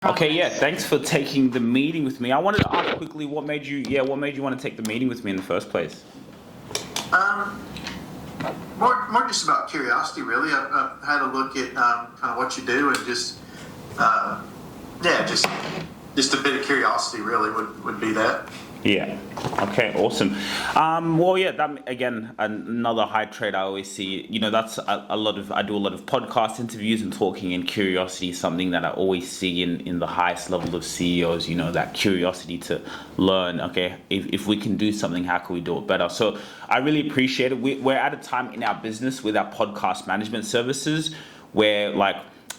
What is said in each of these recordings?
Okay, yeah, thanks for taking the meeting with me. I wanted to ask quickly what made you want to take the meeting with me in the first place? Um, more just about curiosity, really. I've had a look at kind of what you do, and uh, just a bit of curiosity, really, would be that. Yeah. Okay. Awesome. Well, yeah. That again, another high trait I always see. That's a lot of. I do a lot of podcast interviews and talking, and curiosity is something that I always see in the highest level of CEOs. That curiosity to learn. Okay, if we can do something, how can we do it better? So I really appreciate it. We're at a time in our business with our podcast management services where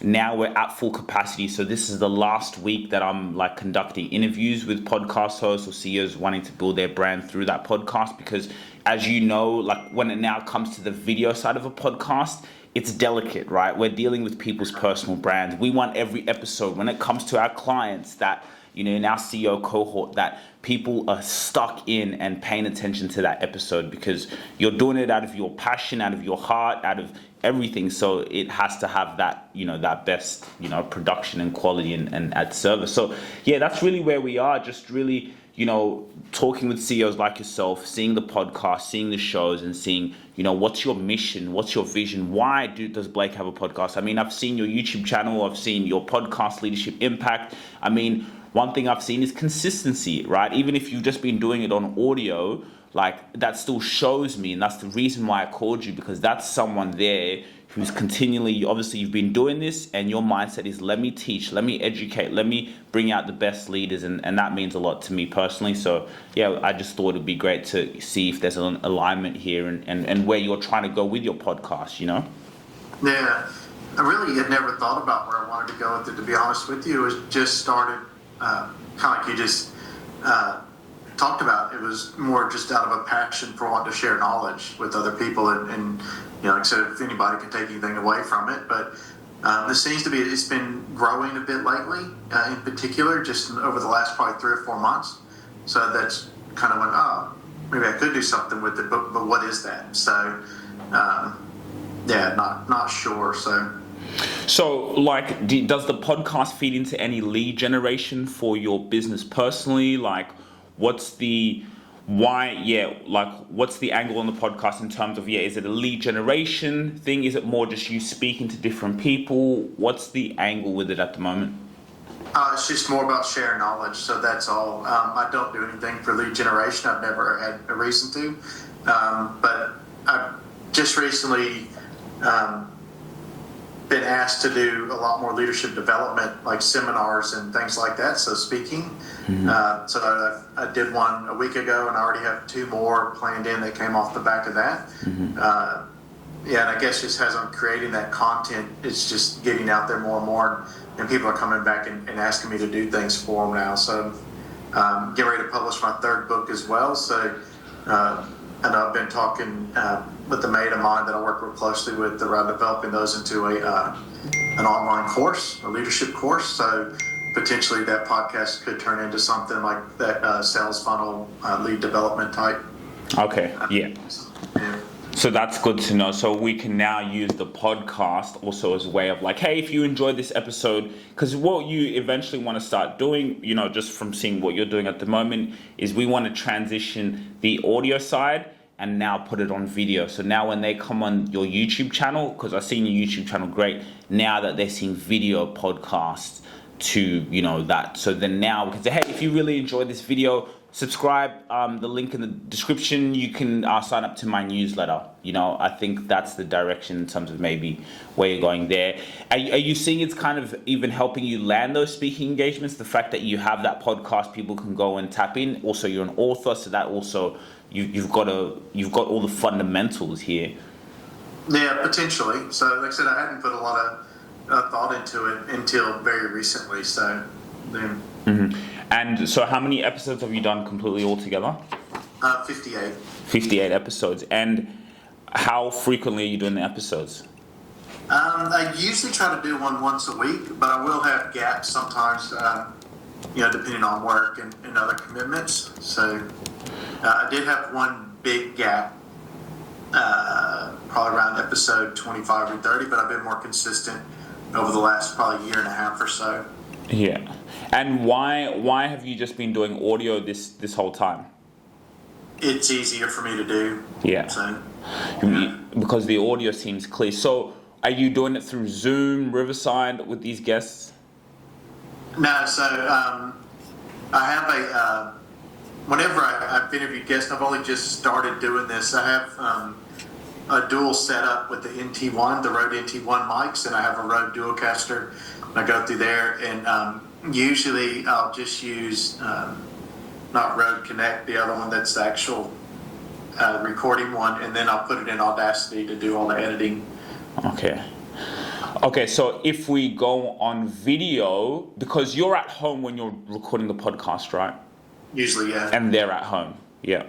now we're at full capacity. So this is the last week that I'm conducting interviews with podcast hosts or CEOs wanting to build their brand through that podcast, because as you know, when it now comes to the video side of a podcast, it's delicate, right? We're dealing with people's personal brands. We want every episode, when it comes to our clients, that in our CEO cohort, that people are stuck in and paying attention to that episode, because you're doing it out of your passion, out of your heart, out of everything. So it has to have that, that best, production and quality and at service. So yeah, that's really where we are. Just really, talking with CEOs like yourself, seeing the podcast, seeing the shows, and seeing, what's your mission, what's your vision? Why does Blake have a podcast? I mean, I've seen your YouTube channel, I've seen your podcast, Leadership Impact. I mean, one thing I've seen is consistency, right? Even if you've just been doing it on audio, that still shows me, and that's the reason why I called you, because that's someone there who's continually, obviously you've been doing this, and your mindset is, let me teach, let me educate, let me bring out the best leaders, and that means a lot to me personally. So yeah, I just thought it'd be great to see if there's an alignment here and where you're trying to go with your podcast, Yeah, I really had never thought about where I wanted to go with it, to be honest with you. It was just started kind of like you just talked about. It was more just out of a passion for wanting to share knowledge with other people, and like I said, if anybody can take anything away from it. But this seems to be, it's been growing a bit lately, in particular, just over the last probably 3 or 4 months. So that's kind of when, maybe I could do something with it, but what is that? So yeah, not sure. So, does the podcast feed into any lead generation for your business personally? What's the what's the angle on the podcast in terms of, is it a lead generation thing? Is it more just you speaking to different people? What's the angle with it at the moment? It's just more about sharing knowledge, so that's all. I don't do anything for lead generation. I've never had a reason to, but I've just recently been asked to do a lot more leadership development, like seminars and things like that, so speaking. Mm-hmm. So I did one a week ago, and I already have 2 more planned in that came off the back of that. Mm-hmm. And I guess just as I'm creating that content, it's just getting out there more and more, and people are coming back and asking me to do things for them now. So getting ready to publish my 3rd book as well. So and I've been talking with a mate of mine that I work real closely with around developing those into an online course, a leadership course. So potentially that podcast could turn into something like that, sales funnel, lead development type. Okay, yeah. So that's good to know. So we can now use the podcast also as a way of hey, if you enjoyed this episode, because what you eventually want to start doing, just from seeing what you're doing at the moment, is we want to transition the audio side and now put it on video. So now when they come on your YouTube channel, because I've seen your YouTube channel, great, now that they're seeing video podcasts to, that. So then now we can say, hey, if you really enjoyed this video, subscribe, the link in the description, you can sign up to my newsletter. I think that's the direction in terms of maybe where you're going there. Are you seeing it's kind of even helping you land those speaking engagements? The fact that you have that podcast, people can go and tap in. Also, you're an author, so that also you've got all the fundamentals here. Yeah, potentially. So like I said, I hadn't put a lot of thought into it until very recently. So then. Mm-hmm. And so how many episodes have you done completely altogether? 58. 58 episodes. And how frequently are you doing the episodes? I usually try to do one once a week, but I will have gaps sometimes, depending on work and other commitments. So I did have one big gap, probably around episode 25 or 30, but I've been more consistent over the last probably year and a half or so. Yeah. And why have you just been doing audio this whole time? It's easier for me to do. Yeah. So, Because the audio seems clear. So are you doing it through Zoom, Riverside with these guests? no, so I have whenever I've interviewed guests, I've only just started doing this. I have a dual setup with the NT1, the Rode NT1 mics, and I have a Rode Dualcaster. I go through there, and usually I'll just use not Rode Connect, the other one that's the actual recording one, and then I'll put it in Audacity to do all the editing. Okay, so if we go on video, because you're at home when you're recording the podcast, right? Usually, yeah. And they're at home, yeah.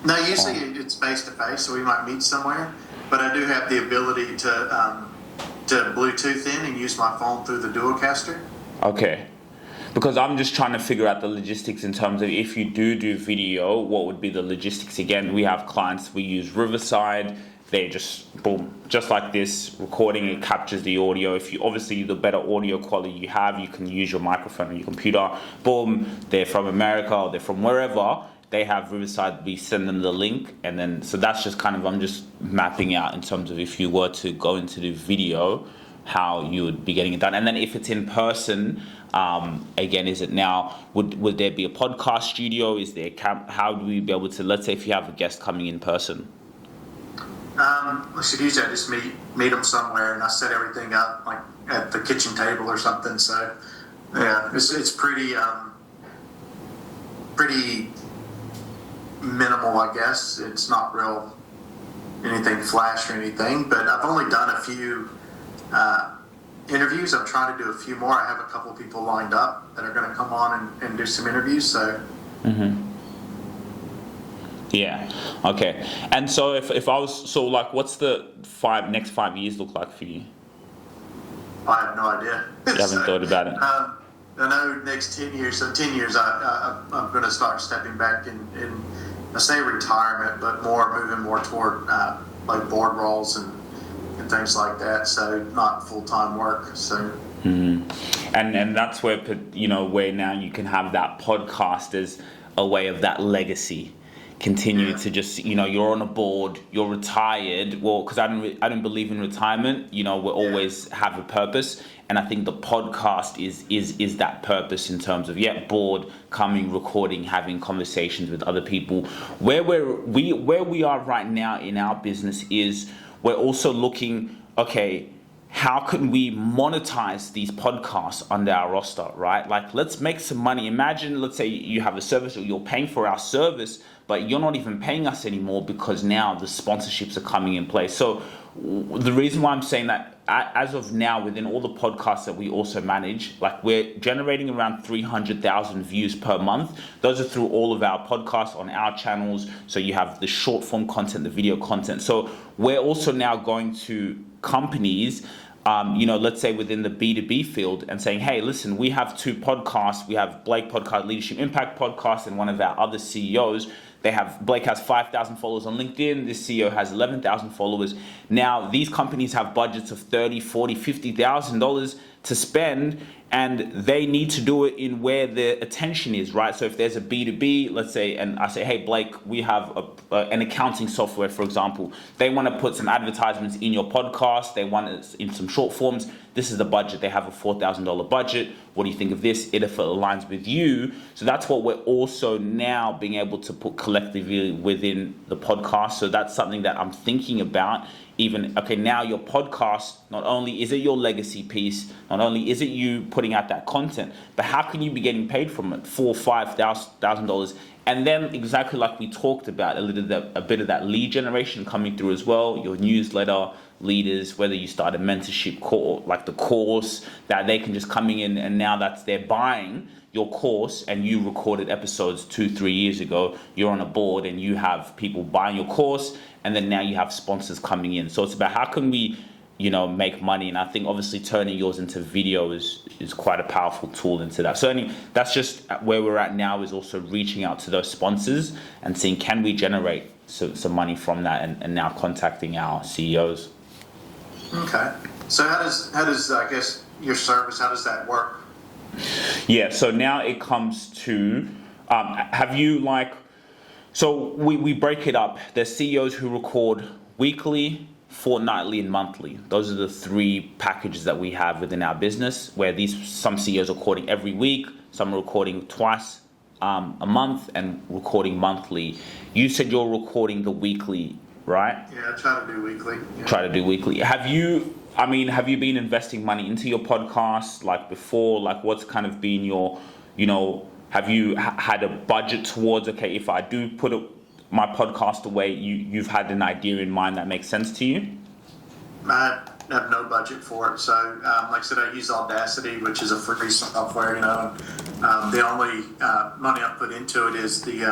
No, usually it's face to face, so we might meet somewhere. But I do have the ability to Bluetooth in and use my phone through the Dualcaster. Okay. Because I'm just trying to figure out the logistics in terms of if you do video, what would be the logistics? Again, we have clients, we use Riverside. They just, boom, just like this, recording, it captures the audio. If you, obviously, the better audio quality you have, you can use your microphone on your computer. Boom, they're from America, or they're from wherever. They have Riverside, we send them the link. And then, so that's just kind of, I'm just mapping out in terms of if you were to go into the video, how you would be getting it done. And then if it's in person, again, is it now, would there be a podcast studio? Is there how do we be able to, let's say if you have a guest coming in person? We should usually just meet them somewhere, and I set everything up like at the kitchen table or something. So yeah, it's pretty minimal, I guess. It's not real anything flash or anything, but I've only done a few interviews. I'm trying to do a few more. I have a couple of people lined up that are going to come on and do some interviews. So. Mm-hmm. Yeah. Okay. And so if I was, so like, what's the next 5 years look like for you? I have no idea. You haven't thought about it? I know next 10 years, so 10 years I'm going to start stepping back in I say retirement, but moving more toward like board roles and things like that. So not full-time work. So. Mm-hmm. And that's where, where now you can have that podcast as a way of that legacy. Continue to just, you're on a board, you're retired. Well, because I don't believe in retirement. We always have a purpose, and I think the podcast is that purpose in terms of board, coming, recording, having conversations with other people. Where we are right now in our business is we're also looking, okay, how can we monetize these podcasts under our roster, right? Like, let's make some money. Imagine, let's say you have a service or you're paying for our service, but you're not even paying us anymore because now the sponsorships are coming in place. So the reason why I'm saying that, as of now, within all the podcasts that we also manage, like we're generating around 300,000 views per month. Those are through all of our podcasts on our channels. So you have the short form content, the video content. So we're also now going to companies, let's say within the B2B field, and saying, hey, listen, we have 2 podcasts. We have Blake Podcast, Leadership Impact Podcast, and one of our other CEOs. Blake has 5,000 followers on LinkedIn. This CEO has 11,000 followers. Now, these companies have budgets of $30,000, $40,000, $50,000 to spend, and they need to do it in where the attention is, right? So if there's a B2B, let's say, and I say, hey, Blake, we have an accounting software, for example. They want to put some advertisements in your podcast. They want it in some short forms. This is the budget. They have a $4,000 budget. What do you think of this? If it aligns with you. So that's what we're also now being able to put collectively within the podcast. So that's something that I'm thinking about. Even, okay, now your podcast, not only is it your legacy piece, not only is it you putting out that content, but how can you be getting paid from it? $4,000, $5,000. And then exactly like we talked about, a bit of that lead generation coming through as well, your newsletter, leaders, whether you start a mentorship course, like the course, that they can just coming in and now they're buying your course, and you recorded episodes 2-3 years ago, you're on a board and you have people buying your course, and then now you have sponsors coming in. So it's about how can we, make money. And I think obviously turning yours into video is quite a powerful tool into that. So anyway, that's just where we're at now, is also reaching out to those sponsors and seeing, can we generate some money from that, and now contacting our CEOs. Okay. So how does I guess your service? How does that work? Yeah, so now it comes to, have you so we break it up. There's CEOs who record weekly, fortnightly, and monthly. Those are the three packages that we have within our business, where some CEOs are recording every week, some are recording twice a month, and recording monthly. You said you're recording the weekly, right? Yeah, I try to do weekly. Yeah. Try to do weekly. Have you been investing money into your podcast before? What's kind of been your, have you had a budget towards, okay, if I do put my podcast away, you've had an idea in mind that makes sense to you? I have no budget for it. So, like I said, I use Audacity, which is a free software, the only money I put into it is the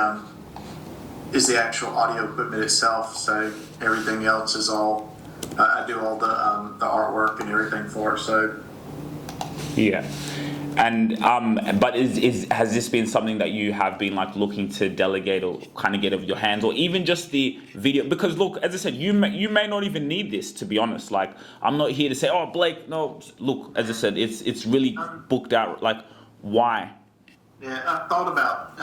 actual audio equipment itself. So everything else is all, I do all the artwork and everything for it. So yeah. And but has this been something that you have been looking to delegate or kind of get off your hands, or even just the video? Because look, as I said, you may not even need this, to be honest. I'm not here to say, oh, Blake, no. Look, as I said, it's really booked out. Why? Yeah, I thought about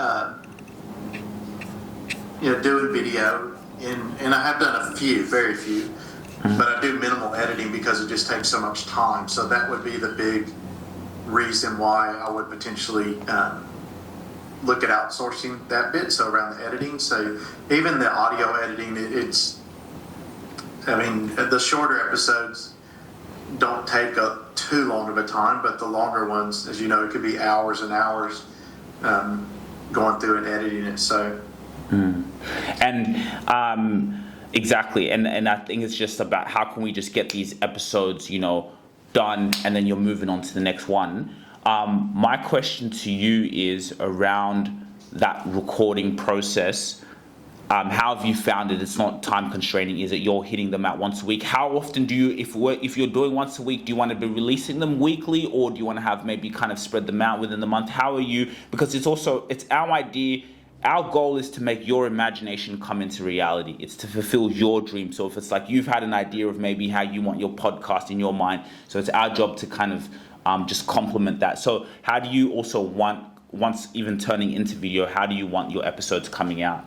doing video, and I have done a few, very few, but I do minimal editing because it just takes so much time. So that would be the big reason why I would potentially look at outsourcing that bit. So around the editing, so even the audio editing, the shorter episodes don't take too long of a time, but the longer ones, as you know, it could be hours and hours going through and editing it. So exactly, and I think it's just about how can we just get these episodes done, and then you're moving on to the next one. My question to you is around that recording process. How have you found it? It's not time constraining. Is it you're hitting them out once a week? How often do you, if you're doing once a week, do you want to be releasing them weekly, or do you want to have maybe kind of spread them out within the month? How are you? Because it's our idea. Our goal is to make your imagination come into reality. It's to fulfill your dream. So if it's you've had an idea of maybe how you want your podcast in your mind, so it's our job to kind of just complement that. So how do you also once even turning into video, how do you want your episodes coming out?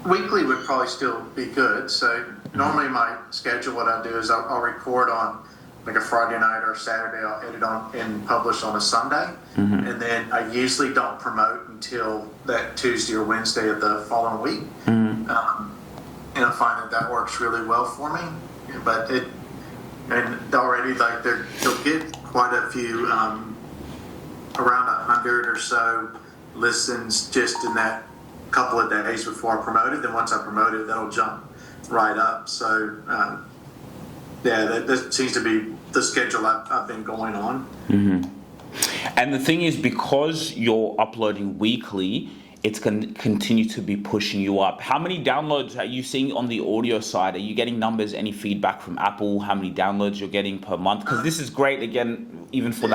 Weekly would probably still be good. So normally my schedule, what I do is I'll record on a Friday night or Saturday. I'll edit on and publish on a Sunday, and then I usually don't promote until that Tuesday or Wednesday of the following week. And I find that works really well for me. But and already they'll get quite a few, around 100 or so listens just in that couple of days before I promote it. Then once I promote it, that'll jump right up. So that seems to be the schedule I've been going on. And the thing is, because you're uploading weekly, it's going to continue to be pushing you up. How many downloads are you seeing on the audio side? Are you getting numbers, any feedback from Apple, how many downloads you're getting per month? Because this is great, again, even for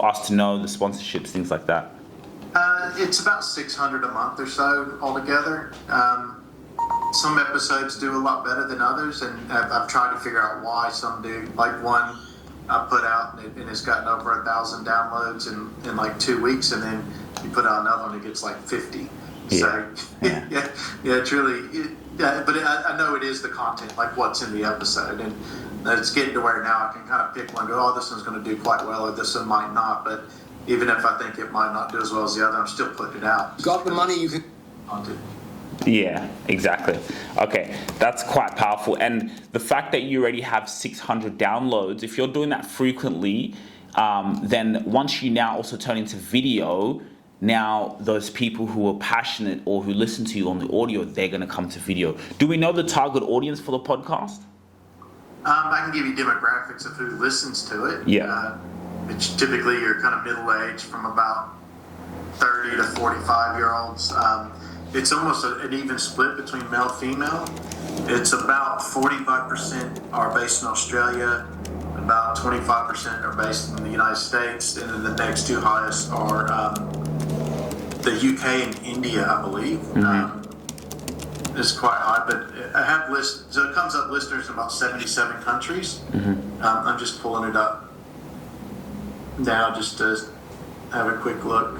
us to know the sponsorships, things like that. It's about 600 a month or so altogether. Some episodes do a lot better than others, and I've tried to figure out why some do. One I put out, and it's gotten over 1,000 downloads in 2 weeks, and then you put out another one, it gets 50. So it's really, but I know it is the content, what's in the episode, and it's getting to where now I can kind of pick one, and go, oh, this one's going to do quite well, or this one might not. But even if I think it might not do as well as the other, I'm still putting it out. You got the money, you could. Yeah, exactly. Okay, that's quite powerful. And the fact that you already have 600 downloads, if you're doing that frequently, then once you now also turn into video, now those people who are passionate or who listen to you on the audio, they're going to come to video. Do we know the target audience for the podcast? I can give you demographics of who listens to it. Yeah. Which typically you're kind of middle-aged, from about 30 to 45-year-olds. It's almost an even split between male female. It's about 45% are based in Australia, about 25% are based in the United States, and then the next two highest are the UK and India, I believe. It's quite high, but I have so it comes up listeners in about 77 countries. I'm just pulling it up now just to have a quick look.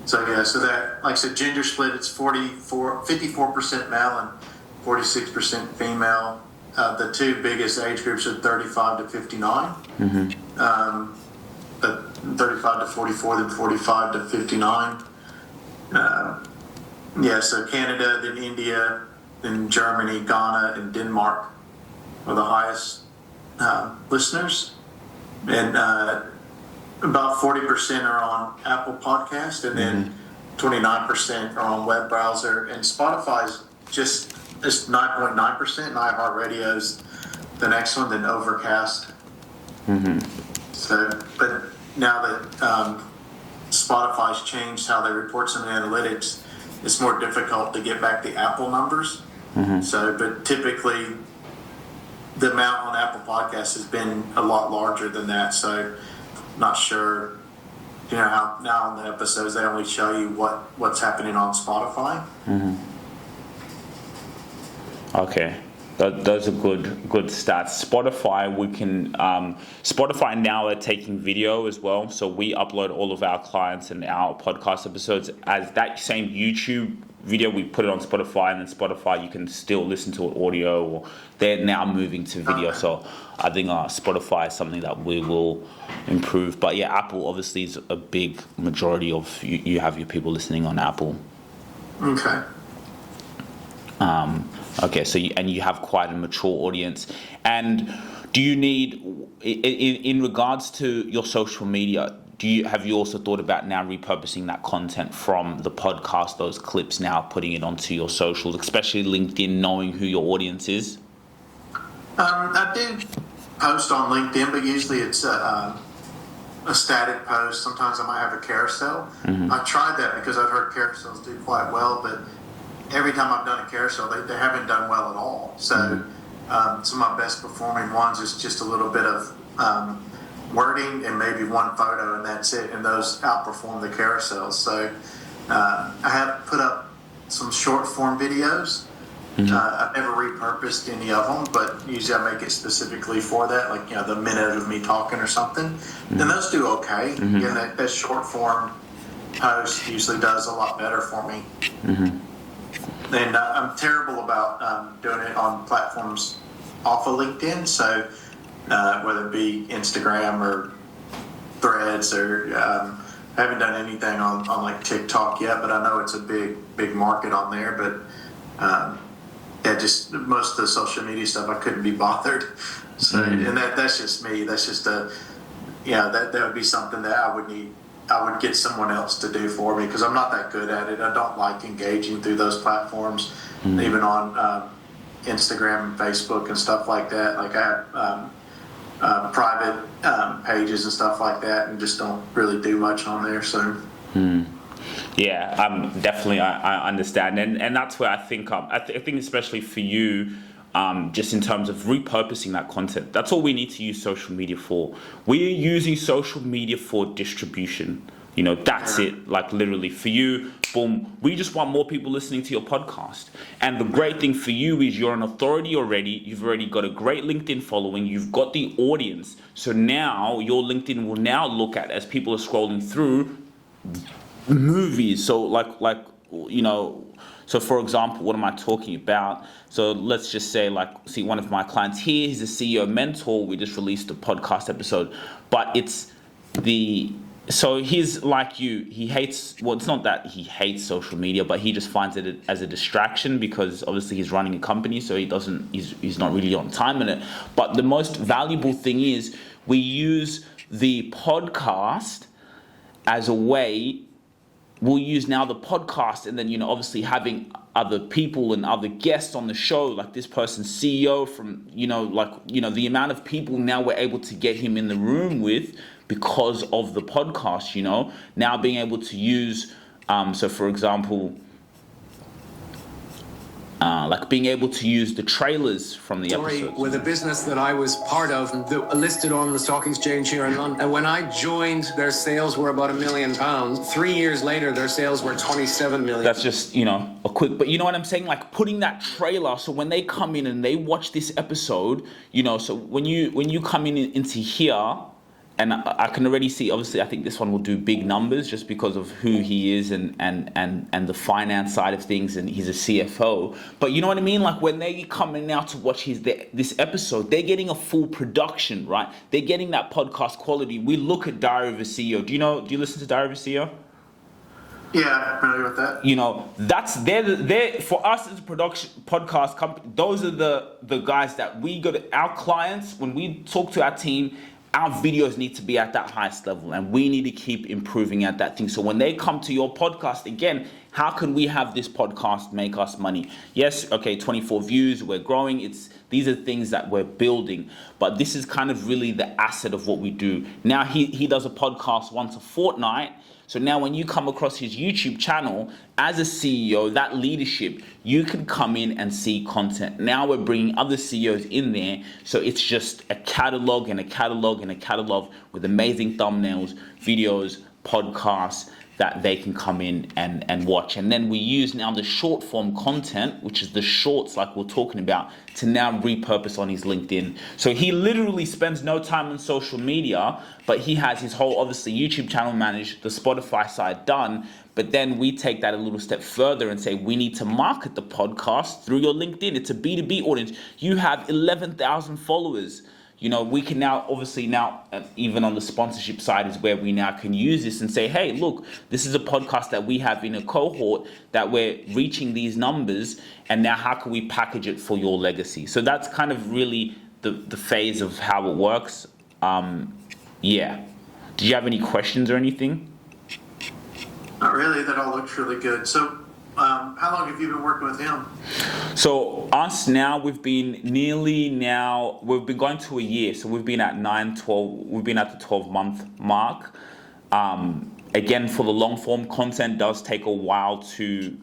So yeah, so that, like I said, gender split, it's 54% male and 46% female. The two biggest age groups are 35 to 59. But 35 to 44, then 45 to 59. Yeah, so Canada, then India, then Germany, Ghana, and Denmark are the highest listeners. And about 40% are on Apple Podcast, and then 29% are on web browser. And Spotify's just 9.9%, and iHeartRadio's the next one, then Overcast. So, but now that Spotify's changed how they report some analytics, it's more difficult to get back the Apple numbers. So, but typically the amount on Apple Podcasts has been a lot larger than that. So, not sure, how now on the episodes they only show you what's happening on Spotify. Okay. Those are good stats. Spotify, we can Spotify now are taking video as well, so we upload all of our clients and our podcast episodes as that same YouTube video. We put it on Spotify, and then Spotify you can still listen to it audio, or they're now moving to video. So I think Spotify is something that we will improve. But yeah, Apple obviously is a big majority of you have your people listening on Apple. Okay. Okay, so you have quite a mature audience. And do you need, in regards to your social media, have you also thought about now repurposing that content from the podcast, those clips, now putting it onto your socials, especially LinkedIn, knowing who your audience is? I do post on LinkedIn, but usually it's a static post. Sometimes I might have a carousel. I tried that because I've heard carousels do quite well, but every time I've done a carousel, they haven't done well at all. So some of my best performing ones is just a little bit of wording and maybe one photo, and that's it. And those outperform the carousels. So I have put up some short form videos. I've never repurposed any of them, but usually I make it specifically for that, like the minute of me talking or something. And those do okay. And that short form post usually does a lot better for me. And I'm terrible about doing it on platforms off of LinkedIn. So whether it be Instagram or Threads, or I haven't done anything on like TikTok yet, but I know it's a big market on there. But just most of the social media stuff I couldn't be bothered. So and that's just me. That's just that would be something that I would get someone else to do for me, because I'm not that good at it. I don't like engaging through those platforms, even on Instagram and Facebook and stuff like that. Like I have private pages and stuff like that, and just don't really do much on there. So. Yeah, definitely. I understand, and that's where I think I think especially for you. Just in terms of repurposing that content, that's all we need to use social media for. We're using social media for distribution. That's it. Like literally for you, boom, we just want more people listening to your podcast. And the great thing for you is you're an authority already. You've already got a great LinkedIn following. You've got the audience. So now your LinkedIn will now look at, as people are scrolling through, movies. So so for example, what am I talking about? So let's just say, see one of my clients here, he's a CEO mentor. We just released a podcast episode, but so he's like you. He hates, it's not that he hates social media, but he just finds it as a distraction, because obviously he's running a company, so he's not really on time in it. But the most valuable thing is we use the podcast as a way. We'll use now the podcast, and then obviously having other people and other guests on the show, like this person's CEO from the amount of people now we're able to get him in the room with because of the podcast. Now being able to use so for example, like being able to use the trailers from the episodes. With a business that I was part of, listed on the stock exchange here in London. And when I joined, their sales were about £1 million. 3 years later, their sales were 27 million. That's just, a quick, but you know what I'm saying? Like putting that trailer, so when they come in and they watch this episode, so when you come into here, and I can already see, obviously, I think this one will do big numbers just because of who he is and the finance side of things, and he's a CFO. But you know what I mean? Like when they come in now to watch this episode, they're getting a full production, right? They're getting that podcast quality. We look at Diary of a CEO. Do you listen to Diary of a CEO? Yeah, I'm familiar with that. They're for us as a production podcast company. Those are the guys that we go to our clients when we talk to our team. Our videos need to be at that highest level, and we need to keep improving at that thing. So when they come to your podcast, again, how can we have this podcast make us money? Yes, okay, 24 views, we're growing. These are things that we're building, but this is kind of really the asset of what we do. Now he does a podcast once a fortnight. So now when you come across his YouTube channel, as a CEO, that leadership, you can come in and see content. Now we're bringing other CEOs in there. So it's just a catalog and a catalog and a catalog with amazing thumbnails, videos, podcasts that they can come in and watch. And then we use now the short form content, which is the shorts like we're talking about, to now repurpose on his LinkedIn. So he literally spends no time on social media, but he has his whole, obviously, YouTube channel managed, the Spotify side done. But then we take that a little step further and say, we need to market the podcast through your LinkedIn. It's a B2B audience. You have 11,000 followers. We can now, obviously now, even on the sponsorship side is where we now can use this and say, hey, look, this is a podcast that we have in a cohort that we're reaching these numbers, and now how can we package it for your legacy? So that's kind of really the phase of how it works. Yeah. Did you have any questions or anything? Not really. That all looks really good. So how long have you been working with him? So us now, we've been going to a year. So we've been at 12, we've been at the 12-month mark. Again, for the long form content does take a while to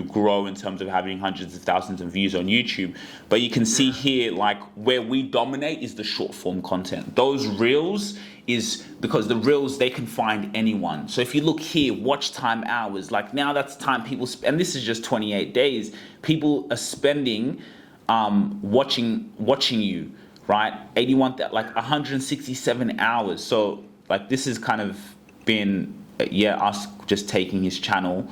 grow in terms of having hundreds of thousands of views on YouTube. But you can see here, like where we dominate is the short form content. Those reels is because the reels, they can find anyone. So if you look here, watch time hours, like now that's time people spend, and this is just 28 days. People are spending watching you, right? 167 hours. So like this has kind of been, us just taking his channel.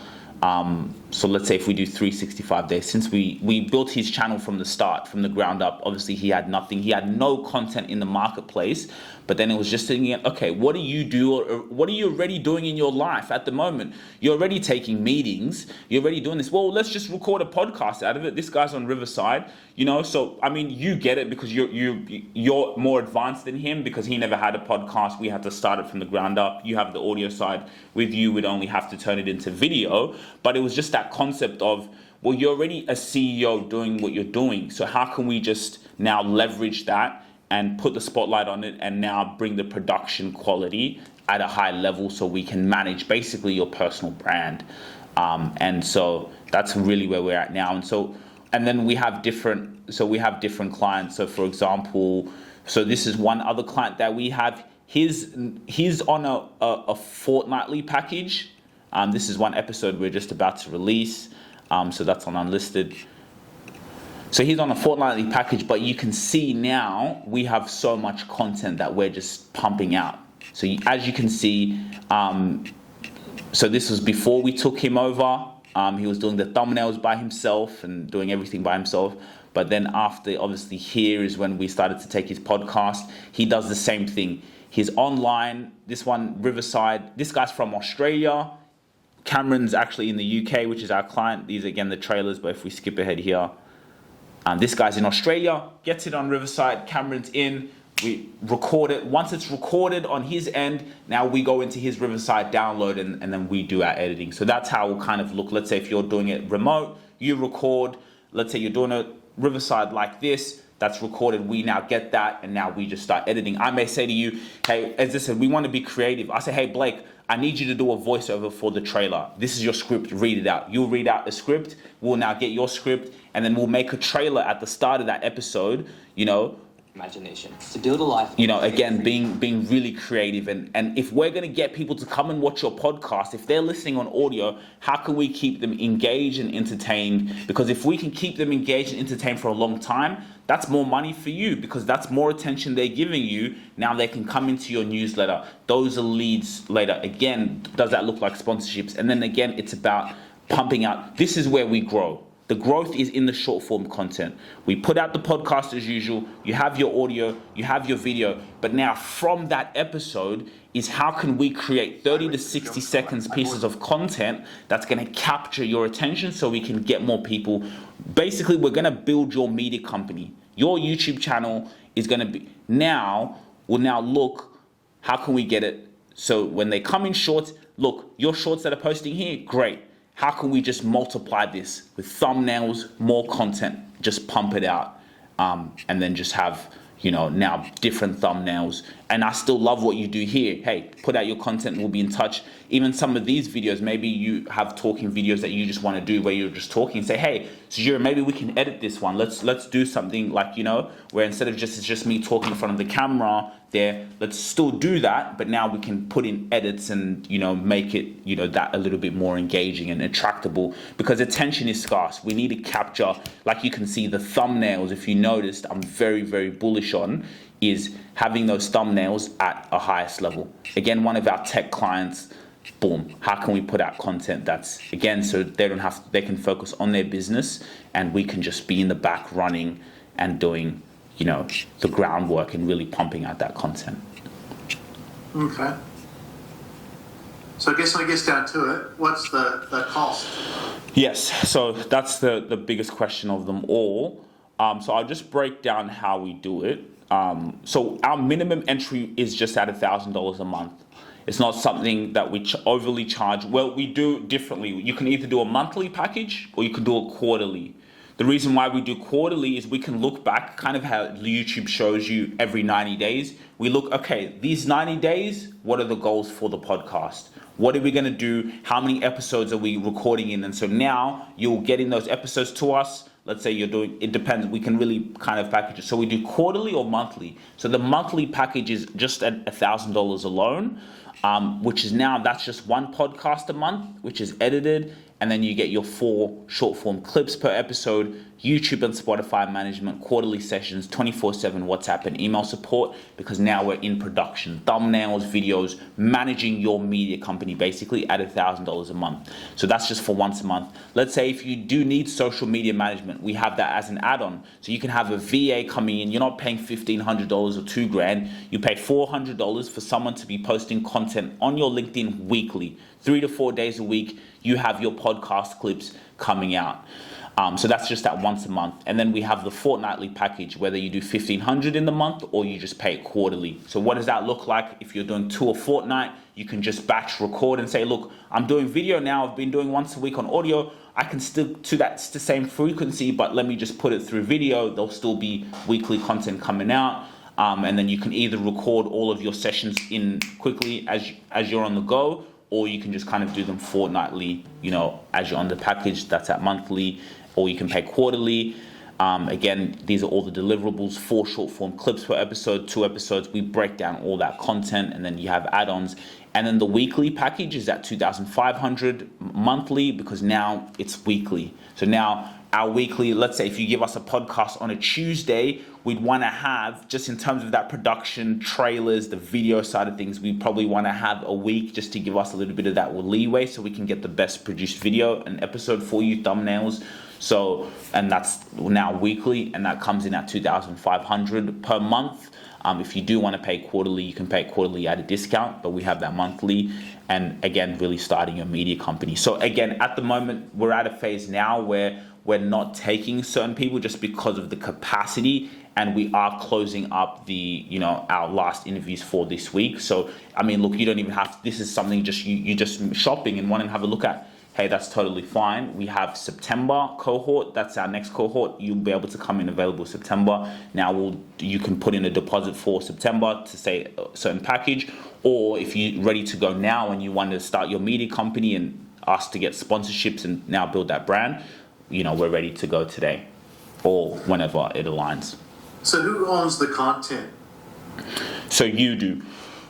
So let's say if we do 365 days, since we built his channel from the start, from the ground up, obviously he had nothing, he had no content in the marketplace, but then it was just thinking, okay, what do you do, or what are you already doing in your life at the moment? You're already taking meetings, you're already doing this. Well, let's just record a podcast out of it. This guy's on Riverside, so I mean, you get it because you're more advanced than him because he never had a podcast. We had to start it from the ground up. You have the audio side. With you, we'd only have to turn it into video, but it was just that concept of, well, you're already a CEO doing what you're doing, so how can we just now leverage that and put the spotlight on it and now bring the production quality at a high level so we can manage basically your personal brand. And so that's really where we're at now. And then we have different clients. So for example, this is one other client that we have. He's on a fortnightly package. This is one episode we're just about to release. So that's on Unlisted. So he's on a fortnightly package, but you can see now we have so much content that we're just pumping out. So as you can see, so this was before we took him over. He was doing the thumbnails by himself and doing everything by himself. But then after, obviously here is when we started to take his podcast. He does the same thing. He's online. This one, Riverside. This guy's from Australia. Cameron's actually in the UK, which is our client. These are, again, the trailers, but if we skip ahead here. This guy's in Australia, gets it on Riverside. Cameron's in. We record it. Once it's recorded on his end, now we go into his Riverside download and then we do our editing. So that's how we'll kind of look. Let's say if you're doing it remote, you record. Let's say you're doing it Riverside like this. that's recorded, we now get that, and now we just start editing. I may say to you, hey, as I said, we want to be creative. I say, hey, Blake, I need you to do a voiceover for the trailer. This is your script, read it out. You'll read out the script, we'll now get your script, and then we'll make a trailer at the start of that episode, imagination to build a life. Again, being really creative. And if we're going to get people to come and watch your podcast, if they're listening on audio, how can we keep them engaged and entertained? Because if we can keep them engaged and entertained for a long time, that's more money for you, because that's more attention they're giving you. Now they can come into your newsletter. Those are leads later. Again, does that look like sponsorships? And then again, it's about pumping out. This is where we grow. The growth is in the short form content. We put out the podcast as usual. You have your audio, you have your video. But now from that episode is how can we create 30 to 60 seconds pieces of content that's going to capture your attention so we can get more people. Basically, we're going to build your media company. Your YouTube channel is going to be will now look, how can we get it? So when they come in shorts, look, your shorts that are posting here, great. How can we just multiply this with thumbnails, more content, just pump it out, and then just have, now different thumbnails. And I still love what you do here. Hey, put out your content, we'll be in touch. Even some of these videos, maybe you have talking videos that you just want to do where you're just talking. Say, hey, Sugira, maybe we can edit this one. Let's do something like, where instead of it's just me talking in front of the camera there, let's still do that, but now we can put in edits and, make it, that a little bit more engaging and attractable, because attention is scarce. We need to capture, like you can see the thumbnails, if you noticed, I'm very, very bullish on, is having those thumbnails at a highest level. Again, one of our tech clients, boom, how can we put out content that's, again, so they can focus on their business and we can just be in the back running and doing, the groundwork and really pumping out that content. Okay. So I guess when it gets down to it, what's the cost? Yes, so that's the biggest question of them all. So I'll just break down how we do it. So our minimum entry is just at $1,000 a month. It's not something that we overly charge. Well, we do differently. You can either do a monthly package or you can do a quarterly. The reason why we do quarterly is we can look back, kind of how YouTube shows you every 90 days. We look, okay, these 90 days, what are the goals for the podcast? What are we going to do? How many episodes are we recording in? And so now you're getting those episodes to us. Let's say you're doing, it depends. We can really kind of package it. So we do quarterly or monthly. So the monthly package is just at $1,000 alone, which is now, that's just one podcast a month, which is edited. And then you get your 4 short form clips per episode, YouTube and Spotify management, quarterly sessions, 24/7 WhatsApp and email support, because now we're in production, thumbnails, videos, managing your media company basically at $1,000 a month. So that's just for once a month. Let's say if you do need social media management, we have that as an add-on. So you can have a VA coming in, you're not paying $1,500 or $2,000, you pay $400 for someone to be posting content on your LinkedIn weekly, 3 to 4 days a week. You have your podcast clips coming out. So that's just that once a month. And then we have the fortnightly package, whether you do $1,500 in the month or you just pay it quarterly. So what does that look like? If you're doing 2 a fortnight, you can just batch record and say, look, I'm doing video now. I've been doing once a week on audio. I can still to that the same frequency, but let me just put it through video. There'll still be weekly content coming out. And then you can either record all of your sessions in quickly as you're on the go, or you can just kind of do them fortnightly, as you're on the package. That's at monthly, or you can pay quarterly. Again, these are all the deliverables, 4 short form clips per episode, 2 episodes. We break down all that content, and then you have add-ons. And then the weekly package is at $2,500 monthly, because now it's weekly. So now our weekly, let's say if you give us a podcast on a Tuesday, we'd want to have, just in terms of that production, trailers, the video side of things, we probably want to have a week just to give us a little bit of that leeway so we can get the best produced video and episode for you, thumbnails. So, and that's now weekly, and that comes in at $2,500 per month. If you do want to pay quarterly, you can pay quarterly at a discount, but we have that monthly. And again, really starting your media company. So again, at the moment, we're at a phase now where we're not taking certain people just because of the capacity, and we are closing up the, our last interviews for this week. So, I mean, look, you don't even have, this is something just, you're just shopping and wanting to have a look at. hey, that's totally fine. We have September cohort. That's our next cohort. You'll be able to come in available September. Now you can put in a deposit for September to say a certain package, or if you're ready to go now and you want to start your media company and ask to get sponsorships and now build that brand, we're ready to go today or whenever it aligns. So who owns the content? So you do.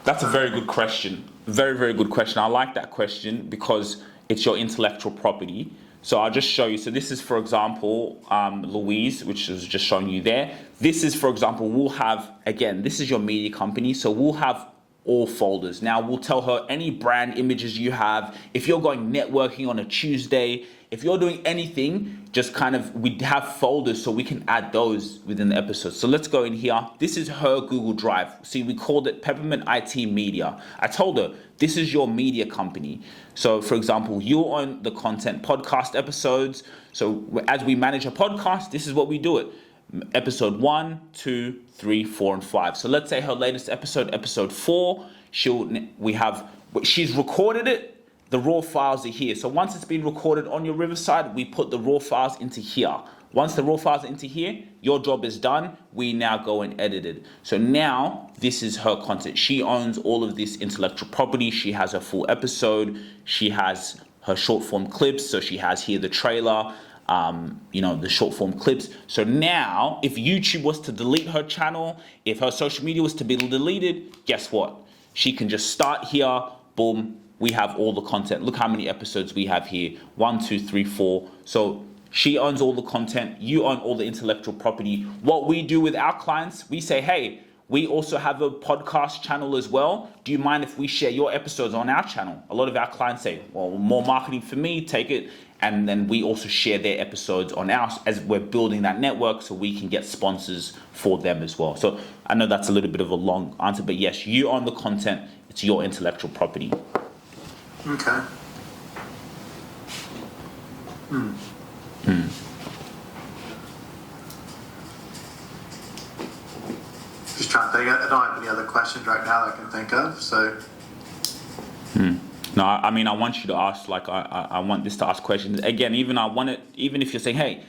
That's a very good question. Very, very good question. I like that question because it's your intellectual property. So I'll just show you. So this is, for example, Louise, which is just showing you there. This is, for example, we'll have, again, this is your media company. So we'll have all folders. Now we'll tell her any brand images you have. If you're going networking on a Tuesday, if you're doing anything, just we have folders so we can add those within the episode. So let's go in here. This is her Google Drive. See, we called it Peppermint IT Media. I told her, this is your media company. So for example, you own the content podcast episodes. So as we manage a podcast, this is what we do it. Episode 1, 2, 3, 4, and 5. So let's say her latest episode 4, she's recorded it. The raw files are here. So once it's been recorded on your Riverside, we put the raw files into here. Once the raw files are into here, your job is done. We now go and edit it. So now this is her content. She owns all of this intellectual property. She has her full episode. She has her short form clips. So she has here the trailer, the short form clips. So now if YouTube was to delete her channel, if her social media was to be deleted, guess what? She can just start here, boom. We have all the content. Look how many episodes we have here. 1, 2, 3, 4. So she owns all the content. You own all the intellectual property. What we do with our clients, we say, hey, we also have a podcast channel as well. Do you mind if we share your episodes on our channel? A lot of our clients say, well, more marketing for me, take it. And then we also share their episodes on ours as we're building that network so we can get sponsors for them as well. So I know that's a little bit of a long answer, but yes, you own the content. It's your intellectual property. Okay. Just trying to think. I don't have any other questions right now that I can think of. So. No, I mean, I want you to ask, I want this to ask questions. Again, even if you're saying, hey,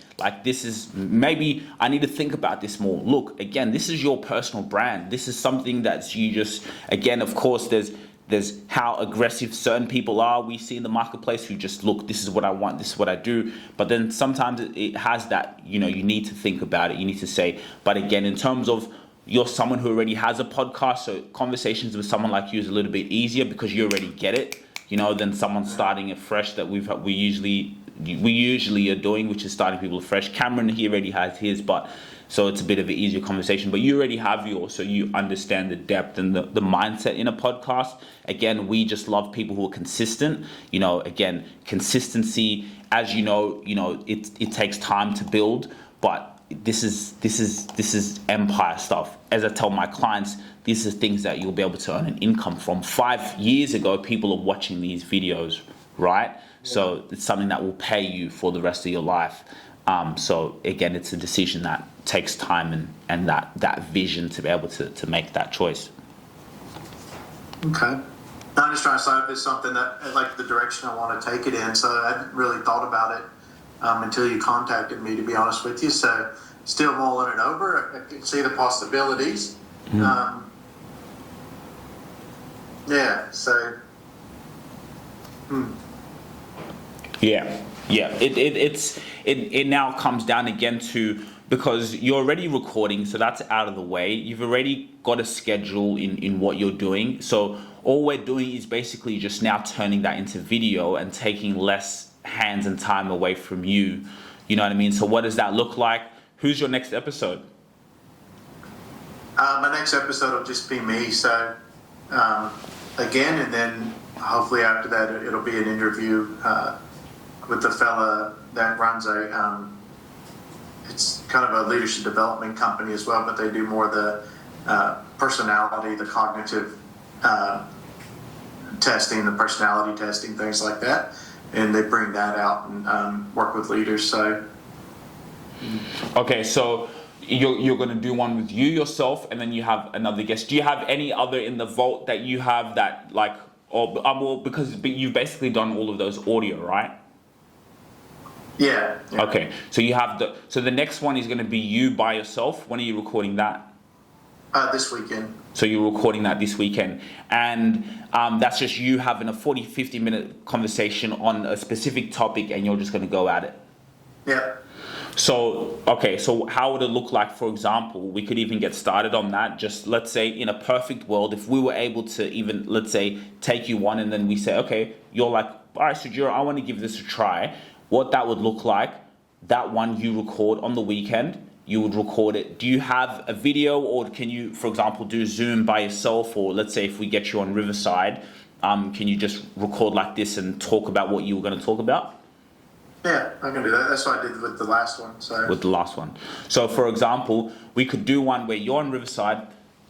this is, maybe I need to think about this more. Look, again, this is your personal brand. This is something that's you just, again, of course, there's how aggressive certain people are. We see in the marketplace who just, look, this is what I want, this is what I do. But then sometimes it has that, you need to think about it. You need to say, but again, in terms of you're someone who already has a podcast, so conversations with someone like you is a little bit easier because you already get it, than someone starting it fresh that we usually are doing, which is starting people fresh. Cameron, he already has his, but so it's a bit of an easier conversation, but you already have yours, so you understand the depth and the mindset in a podcast. Again, we just love people who are consistent. Again, consistency, as it takes time to build, but this is empire stuff. As I tell my clients, these are things that you'll be able to earn an income from. 5 years ago, people are watching these videos, right? So it's something that will pay you for the rest of your life. So again, it's a decision that takes time and that vision to be able to make that choice. Okay. I'm just trying to decide if it's something that, the direction I want to take it in. So I hadn't really thought about it until you contacted me, to be honest with you. So still mulling it over. I can see the possibilities. Yeah. So. Yeah. It now comes down again to, because you're already recording, so that's out of the way. You've already got a schedule in what you're doing. So all we're doing is basically just now turning that into video and taking less hands and time away from you. You know what I mean? So what does that look like? Who's your next episode? My next episode will just be me. So again, and then hopefully after that, it'll be an interview with the fella that runs it's kind of a leadership development company as well, but they do more of the personality, the cognitive testing, the personality testing, things like that. And they bring that out and work with leaders. So. Okay, so you're going to do one with you yourself, and then you have another guest. Do you have any other in the vault that you have that because you've basically done all of those audio, right? Yeah. Okay, so you have the next one is going to be you by yourself. When are you recording that? This weekend. So you're recording that this weekend, and that's just you having a 50 minute conversation on a specific topic, and you're just going to go at it. Yeah. So, okay, so how would it look like, for example, we could even get started on that. Just let's say in a perfect world, if we were able to even, let's say, take you on and then we say, okay, you're like, all right, Sugira, I want to give this a try. What that would look like, that one you record on the weekend, you would record it. Do you have a video, or can you, for example, do Zoom by yourself? Or let's say if we get you on Riverside, can you just record like this and talk about what you were going to talk about? Yeah, I can do that. That's what I did with the last one. So. With the last one. So, for example, we could do one where you're on Riverside,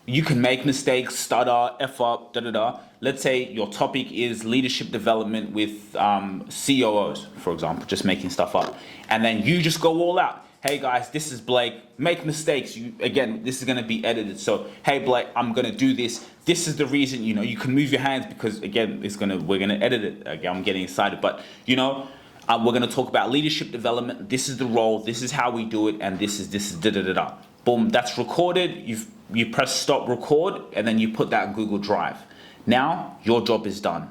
you can make mistakes, stutter, F up, da-da-da. Let's say your topic is leadership development with COOs, for example, just making stuff up. And then you just go all out. Hey guys, this is Blake, make mistakes. Again, this is gonna be edited. So, hey Blake, I'm gonna do this. This is the reason, you can move your hands because again, we're gonna edit it. Again, I'm getting excited, but we're going to talk about leadership development. This is the role. This is how we do it. And this is da da da da. Boom. That's recorded. You press stop record, and then you put that in Google Drive. Now your job is done.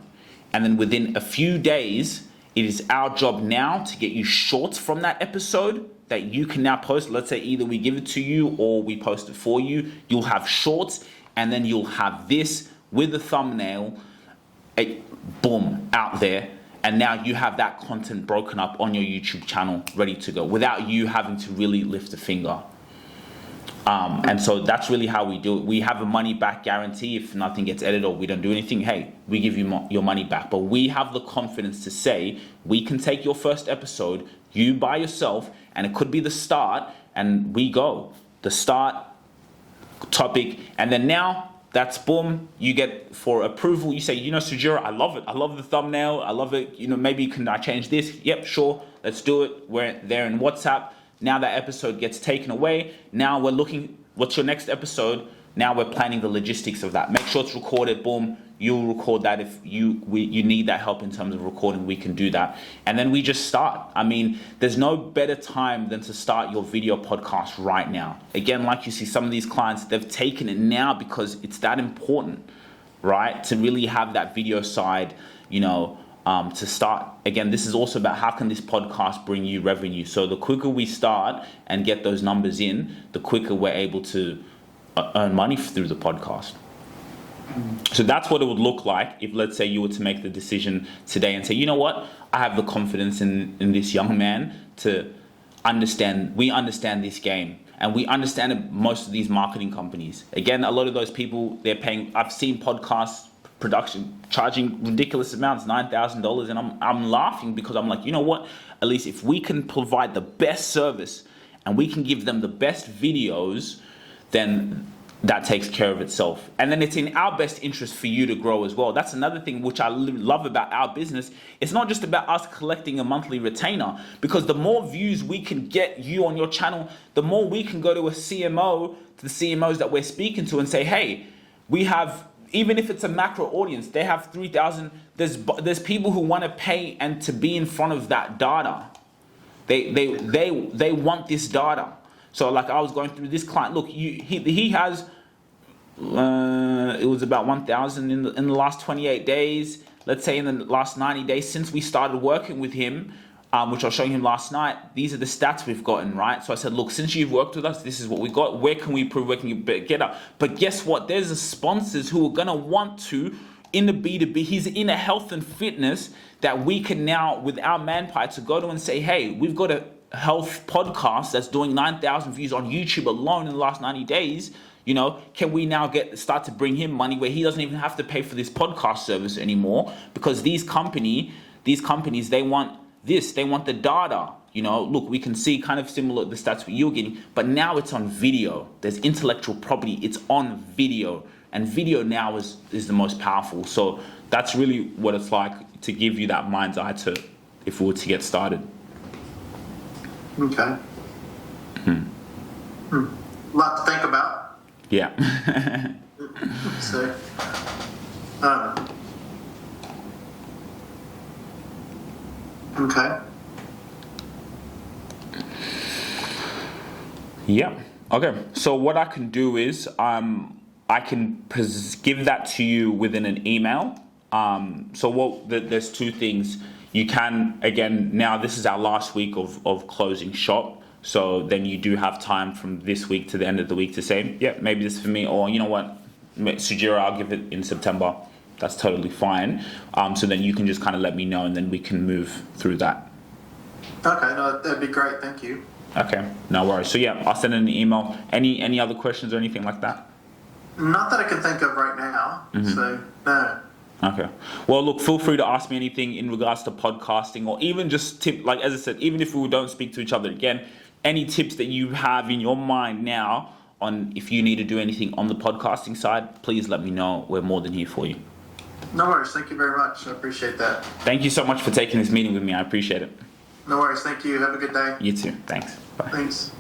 And then within a few days, it is our job now to get you shorts from that episode that you can now post. Let's say either we give it to you or we post it for you. You'll have shorts, and then you'll have this with the thumbnail, boom, out there. And now you have that content broken up on your YouTube channel, ready to go, without you having to really lift a finger. And so that's really how we do it. We have a money back guarantee. If nothing gets edited or we don't do anything, hey, we give you your money back. But we have the confidence to say, we can take your first episode, you by yourself, and it could be the start, and we go. The start, topic, and then now, that's boom, you get for approval. You say, Sugira, I love it. I love the thumbnail. I love it. Maybe can I change this? Yep, sure. Let's do it. We're there in WhatsApp. Now that episode gets taken away. Now we're looking, what's your next episode? Now we're planning the logistics of that. Make sure it's recorded. Boom. You'll record that. If you need that help in terms of recording, we can do that. And then we just start. I mean, there's no better time than to start your video podcast right now. Again, like you see some of these clients, they've taken it now because it's that important, right? To really have that video side, to start. Again, this is also about how can this podcast bring you revenue. So the quicker we start and get those numbers in, the quicker we're able to earn money through the podcast. So that's what it would look like if, let's say, you were to make the decision today and say, you know what, I have the confidence in this young man to understand, we understand this game. And we understand most of these marketing companies. Again, a lot of those people, they're paying, I've seen podcast production charging ridiculous amounts, $9,000. And I'm laughing because I'm like, you know what, at least if we can provide the best service and we can give them the best videos, then that takes care of itself. And then it's in our best interest for you to grow as well. That's another thing which I love about our business. It's not just about us collecting a monthly retainer, because the more views we can get you on your channel, the more we can go to a CMO, to the CMOs that we're speaking to and say, hey, we have, even if it's a macro audience, they have 3,000, there's people who want to pay and to be in front of that data. They want this data. So like I was going through this client, look, he has, it was about 1,000 in the last 28 days. Let's say in the last 90 days since we started working with him, which I was showing him last night. These are the stats we've gotten, right? So I said, look, since you've worked with us, this is what we got. Where can we improve? Where can you get up? But guess what? There's the sponsors who are going to want to, in the B2B, he's in a health and fitness that we can now, with our manpower, to go to and say, hey, we've got a health podcast that's doing 9,000 views on YouTube alone in the last 90 days. Can we now start to bring him money where he doesn't even have to pay for this podcast service anymore? Because these companies, they want this, they want the data. Look, we can see kind of similar the stats you're getting, but now it's on video. There's intellectual property. It's on video, and video now is the most powerful. So that's really what it's like to give you that mind's eye to, if we were to get started. Okay. Lot to think about. Yeah. So, okay. Yeah. Okay. So what I can do is I can give that to you within an email. There's two things. You can, again, now this is our last week of closing shop. So then you do have time from this week to the end of the week to say, yeah, maybe this is for me, or you know what, Sugira, I'll give it in September. That's totally fine. So then you can just kind of let me know, and then we can move through that. Okay, no, that'd be great. Thank you. Okay, no worries. So yeah, I'll send an email. Any other questions or anything like that? Not that I can think of right now. So no. Okay. Well, look, feel free to ask me anything in regards to podcasting, or even just tip, like as I said, even if we don't speak to each other again, any tips that you have in your mind now on if you need to do anything on the podcasting side, please let me know. We're more than here for you. No worries. Thank you very much. I appreciate that. Thank you so much for taking this meeting with me. I appreciate it. No worries. Thank you. Have a good day. You too. Thanks. Bye. Thanks.